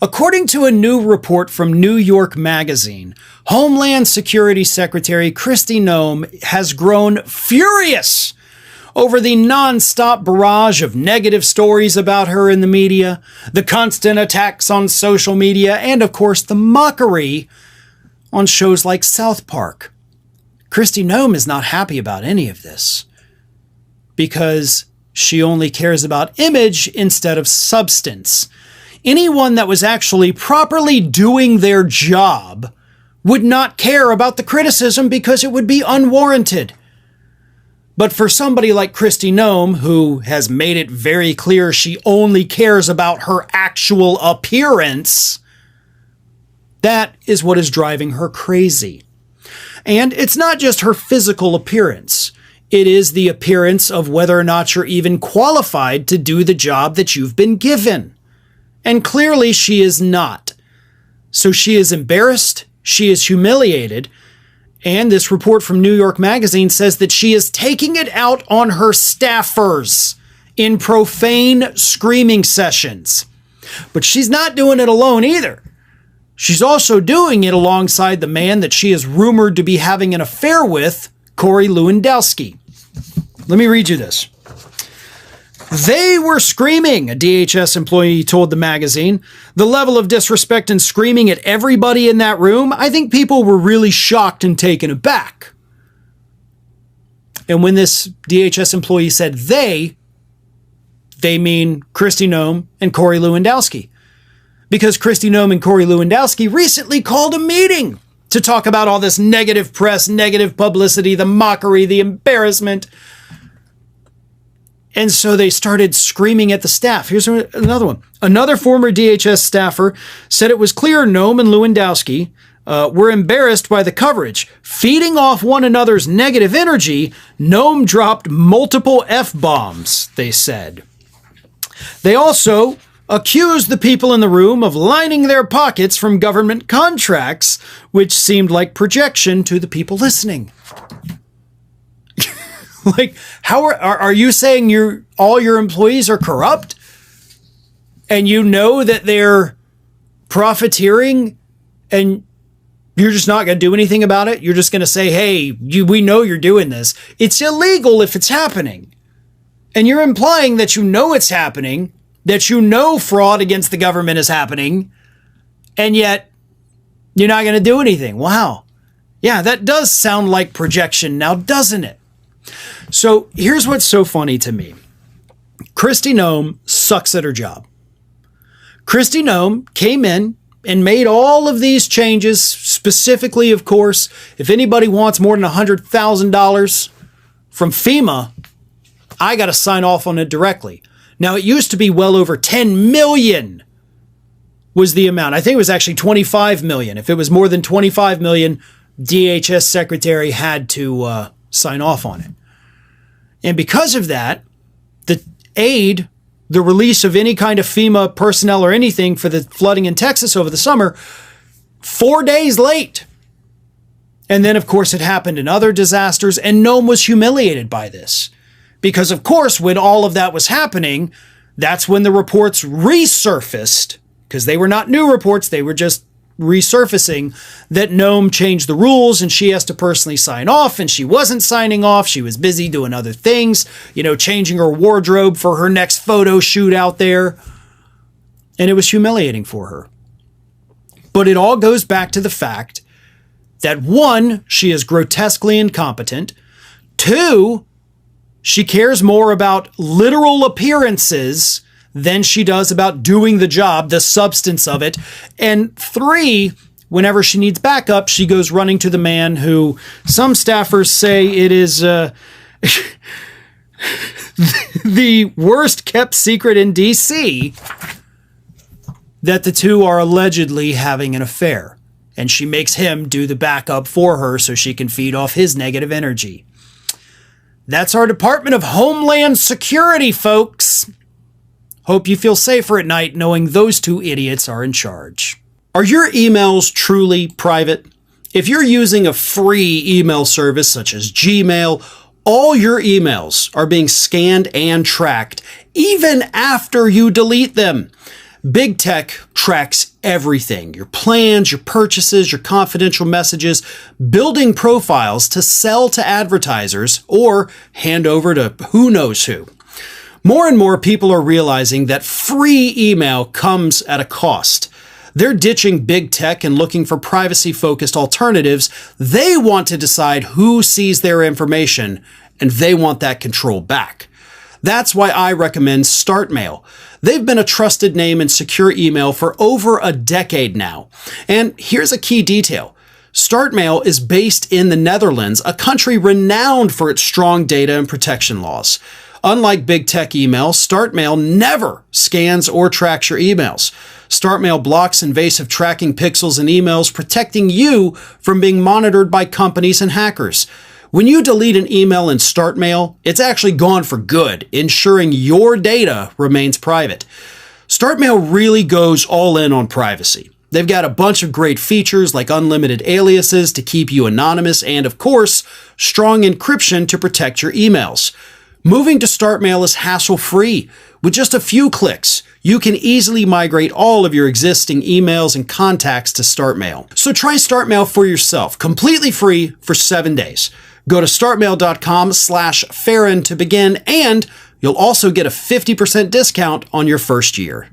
According to a new report from New York Magazine, Homeland Security Secretary Kristi Noem has grown furious over the non-stop barrage of negative stories about her in the media, the constant attacks on social media, and of course the mockery on shows like South Park. Kristi Noem is not happy about any of this because she only cares about image instead of substance. Anyone that was actually properly doing their job would not care about the criticism because it would be unwarranted. But for somebody like Kristi Noem, who has made it very clear she only cares about her actual appearance, that is what is driving her crazy. And it's not just her physical appearance. It is the appearance of whether or not you're even qualified to do the job that you've been given. And clearly she is not. So she is embarrassed, she is humiliated, and this report from New York Magazine says that she is taking it out on her staffers in profane screaming sessions. But she's not doing it alone either. She's also doing it alongside the man that she is rumored to be having an affair with, Corey Lewandowski. Let me read you this. They were screaming, a DHS employee told the magazine. The level of disrespect and screaming at everybody in that room, I think people were really shocked and taken aback. And when this DHS employee said they mean Kristi Noem and Corey Lewandowski. Because Kristi Noem and Corey Lewandowski recently called a meeting to talk about all this negative press, negative publicity, the mockery, the embarrassment. And so they started screaming at the staff. Here's another one. Another former DHS staffer said it was clear Noem and Lewandowski were embarrassed by the coverage. Feeding off one another's negative energy, Noem dropped multiple F-bombs, they said. They also accused the people in the room of lining their pockets from government contracts, which seemed like projection to the people listening. Like, how are you saying all your employees are corrupt? And you know that they're profiteering and you're just not going to do anything about it? You're just going to say, hey, we know you're doing this. It's illegal if it's happening. And you're implying that you know it's happening, that you know fraud against the government is happening, and yet you're not going to do anything. Wow. Yeah, that does sound like projection now, doesn't it? So here's what's so funny to me. Kristi Noem sucks at her job. Kristi Noem came in and made all of these changes, specifically, of course, if anybody wants more than $100,000 from FEMA, I got to sign off on it directly. Now, it used to be well over 10 million was the amount. I think it was actually 25 million. If it was more than 25 million, DHS secretary had to sign off on it. And because of that, the release of any kind of FEMA personnel or anything for the flooding in Texas over the summer, 4 days late. And then, of course, it happened in other disasters, and Noem was humiliated by this. Because, of course, when all of that was happening, that's when the reports resurfaced, because they were not new reports, they were just resurfacing, that Noem changed the rules and she has to personally sign off, and she wasn't signing off. She was busy doing other things, changing her wardrobe for her next photo shoot out there. And it was humiliating for her. But it all goes back to the fact that 1, she is grotesquely incompetent. 2, she cares more about literal appearances than she does about doing the job, the substance of it. And 3, whenever she needs backup, she goes running to the man who some staffers say it is the worst kept secret in DC, that the two are allegedly having an affair. And she makes him do the backup for her so she can feed off his negative energy. That's our Department of Homeland Security, folks. Hope you feel safer at night knowing those 2 idiots are in charge. Are your emails truly private? If you're using a free email service such as Gmail, all your emails are being scanned and tracked, even after you delete them. Big tech tracks everything, your plans, your purchases, your confidential messages, building profiles to sell to advertisers or hand over to who knows who. More and more people are realizing that free email comes at a cost. They're ditching big tech and looking for privacy-focused alternatives. They want to decide who sees their information, and they want that control back. That's why I recommend StartMail. They've been a trusted name in secure email for over a decade now. And here's a key detail. StartMail is based in the Netherlands, a country renowned for its strong data and protection laws. Unlike big tech email, StartMail never scans or tracks your emails. StartMail blocks invasive tracking pixels in emails, protecting you from being monitored by companies and hackers. When you delete an email in StartMail, it's actually gone for good, ensuring your data remains private. StartMail really goes all in on privacy. They've got a bunch of great features like unlimited aliases to keep you anonymous and, of course, strong encryption to protect your emails. Moving to StartMail is hassle-free. With just a few clicks, you can easily migrate all of your existing emails and contacts to StartMail. So try StartMail for yourself, completely free for 7 days. Go to startmail.com/Farron to begin, and you'll also get a 50% discount on your first year.